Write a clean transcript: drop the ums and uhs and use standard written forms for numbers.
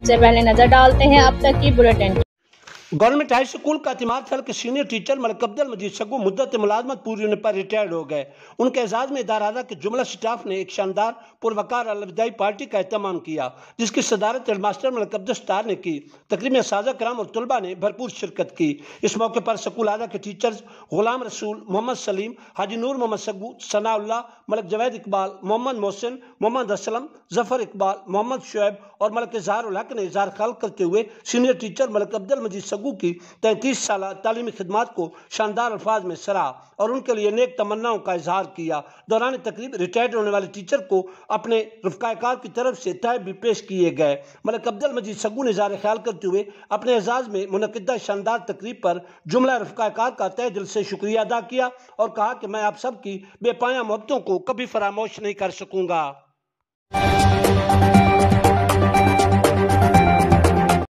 سے پہلے نظر ڈالتے ہیں اب تک کی بلیٹن۔ گورنمنٹ ہائی اسکول کا اعتماد خل کے سینئر ٹیچر ملک عبد المجید سگو مدت ملازمت پوری ہونے پر ریٹائرڈ ہو گئے۔ ان کے اعزاز میں ادارہ اعلیٰ کے جملہ سٹاف نے ایک شاندار پروقار الوداعی پارٹی کا اہتمام کیا، جس کی صدارت ہیڈ ماسٹر ملک عبد الستار نے کی۔ تقریب میں اساتذہ کرام اور طلباء نے بھرپور شرکت کی۔ اس موقع پر سکول اعلیٰ کے ٹیچرز غلام رسول، محمد سلیم، حاجی نور محمد سگو، ثناء اللہ، ملک جوید اقبال، محمد محسن، محمد اسلم، ظفر اقبال، محمد شعیب اور ملک اظہار الحق نے اظہار خیال کرتے ہوئے سینئر ٹیچر ملک عبد المجید سگو کی 33 سالہ تعلیمی خدمات کو شاندار الفاظ میں سراہا اور ان کے لیے نیک تمناؤں کا اظہار کیا۔ دوران تقریب ریٹائرڈ ہونے والے ٹیچر کو اپنے رفقائے کار کی طرف سے تحائف بھی پیش کیے گئے۔ ملک عبد المجید سگو نے اظہار خیال کرتے ہوئے اپنے اعزاز میں منعقدہ شاندار تقریب پر جملہ رفقائے کار کا تہہ دل سے شکریہ ادا کیا اور کہا کہ میں آپ سب کی بے پایہ محبتوں کو کبھی فراموش نہیں کر سکوں گا۔